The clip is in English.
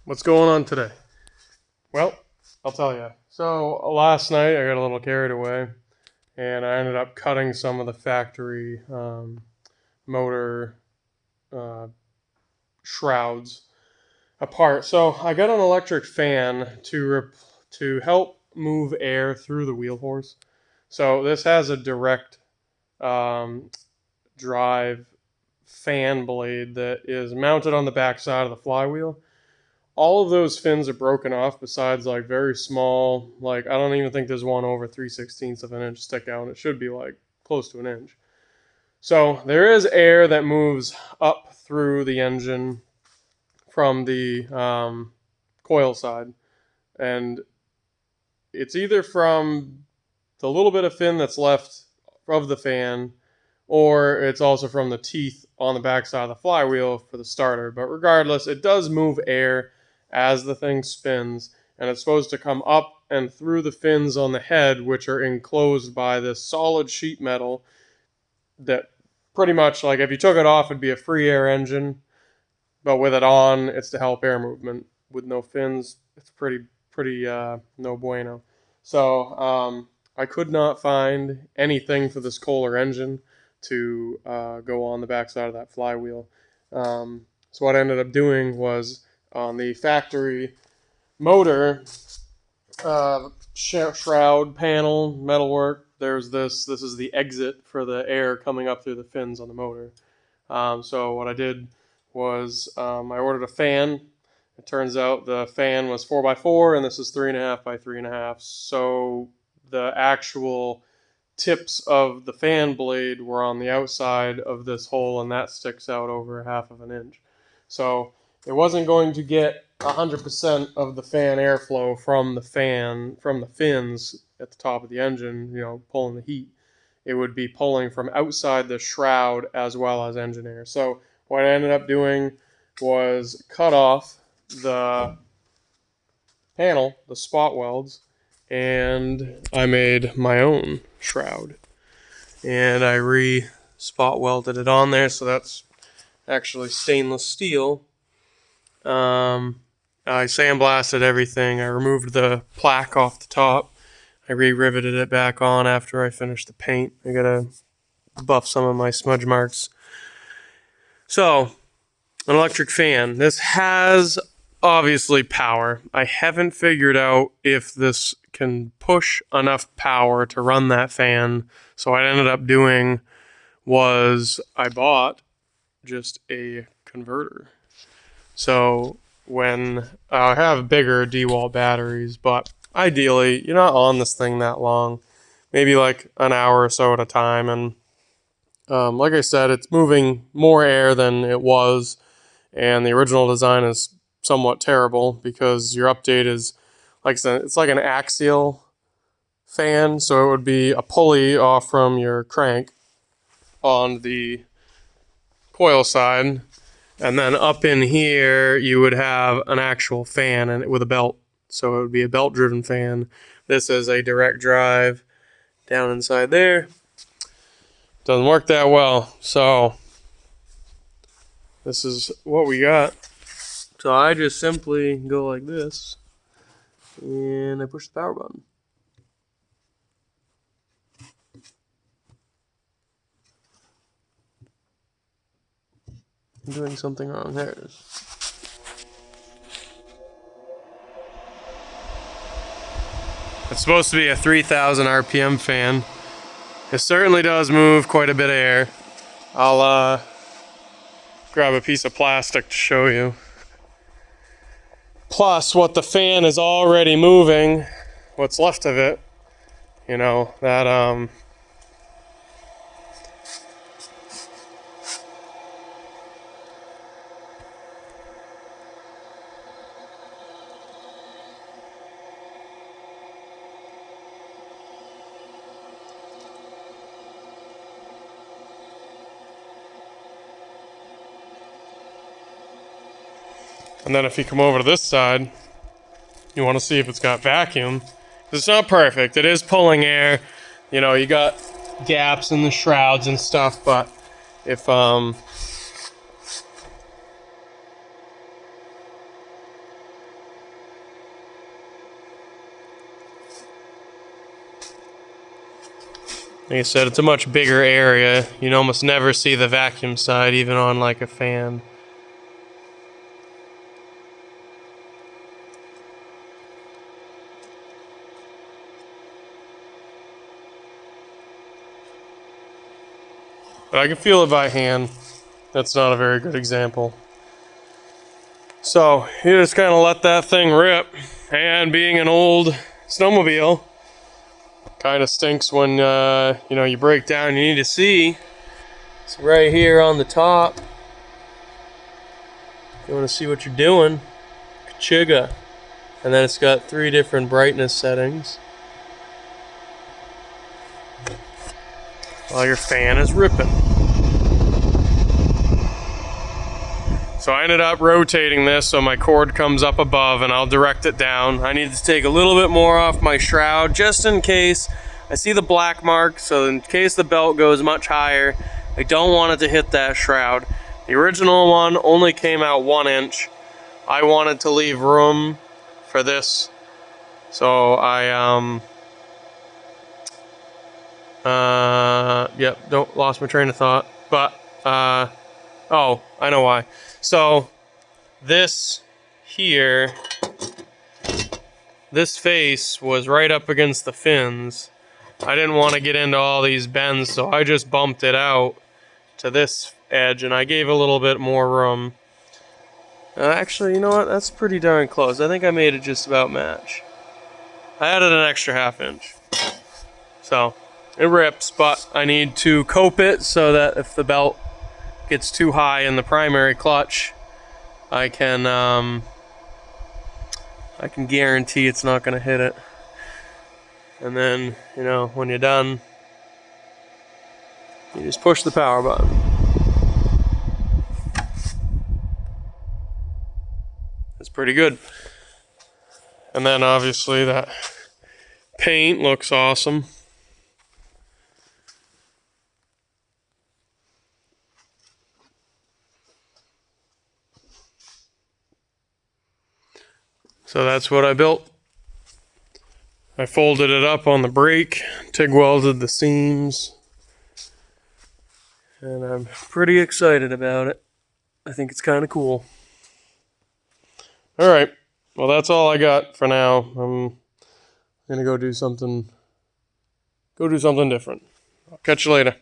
What's going on today? Well, I'll tell you. So last night I got a little carried away, and I ended up cutting some of the factory motor uh, shrouds apart. So I got an electric fan to help move air through the WheelHorse. So this has a direct um, drive fan blade that is mounted on the back side of the flywheel. All of those fins are broken off besides like very small, like I don't even think there's one over 3/16 of an inch stick out. It should be like close to an inch. So there is air that moves up through the engine from the coil side, and it's either from the little bit of fin that's left of the fan, or it's also from the teeth on the backside of the flywheel for the starter. But regardless, it does move air as the thing spins, and it's supposed to come up and through the fins on the head, which are enclosed by this solid sheet metal that pretty much, like, if you took it off, it'd be a free air engine, but with it on, it's to help air movement. With no fins, it's pretty no bueno. So I could not find anything for this Kohler engine to go on the backside of that flywheel. So what I ended up doing was on the factory motor shroud panel metalwork. There's this. This is the exit for the air coming up through the fins on the motor. So what I did was I ordered a fan. It turns out the fan was 4x4, and this is 3.5 by 3.5. So the actual tips of the fan blade were on the outside of this hole, and that sticks out over 1/2 of an inch. So it wasn't going to get 100% of the fan airflow from the fins at the top of the engine, pulling the heat. It would be pulling from outside the shroud as well as engine air. So what I ended up doing was cut off the panel, the spot welds, and I made my own shroud. And I spot welded it on there, so that's actually stainless steel. I sandblasted everything. I removed the plaque off the top. I re-riveted it back on after I finished the paint. I gotta buff some of my smudge marks. So, an electric fan. This has obviously power. I haven't figured out if this can push enough power to run that fan. So what I ended up doing was I bought just a converter. So when I have bigger DeWalt batteries, but ideally you're not on this thing that long, maybe like an hour or so at a time. And like I said, it's moving more air than it was, and the original design is somewhat terrible because your update is, like I said, it's like an axial fan, so it would be a pulley off from your crank on the coil side, and then up in here you would have an actual fan and with a belt, so it would be a belt driven fan. This is a direct drive down inside there. Doesn't work that well, so this is what we got. So I just simply go like this, and I push the power button. I'm doing something wrong. There it is. It's supposed to be a 3,000 RPM fan. It certainly does move quite a bit of air. I'll grab a piece of plastic to show you. Plus, what the fan is already moving, what's left of it, that and then if you come over to this side, you want to see if it's got vacuum. It's not perfect. It is pulling air. You got gaps in the shrouds and stuff, but if Like I said, it's a much bigger area. You almost never see the vacuum side, even on like a fan. But I can feel it by hand. That's not a very good example. So you just kind of let that thing rip. And being an old snowmobile, kind of stinks when you break down. You need to see. It's right here on the top. If you want to see what you're doing, Kachiga. And then it's got 3 different brightness settings. While your fan is ripping. So I ended up rotating this so my cord comes up above and I'll direct it down. I need to take a little bit more off my shroud just in case I see the black mark, so in case the belt goes much higher, I don't want it to hit that shroud. The original one only came out 1 inch. I wanted to leave room for this, so I lost my train of thought, but oh, I know why. So this here, this face was right up against the fins. I didn't want to get into all these bends, so I just bumped it out to this edge and I gave a little bit more room. Actually, you know what? That's pretty darn close. I think I made it just about match. I added an extra 1/2 inch. So it rips, but I need to cope it so that if the belt gets too high in the primary clutch, I can guarantee it's not going to hit it. And then, when you're done, you just push the power button. It's pretty good. And then obviously that paint looks awesome. So that's what I built. I folded it up on the brake, TIG welded the seams, and I'm pretty excited about it. I think it's kind of cool. Alright, well that's all I got for now. I'm gonna go do something different. I'll catch you later.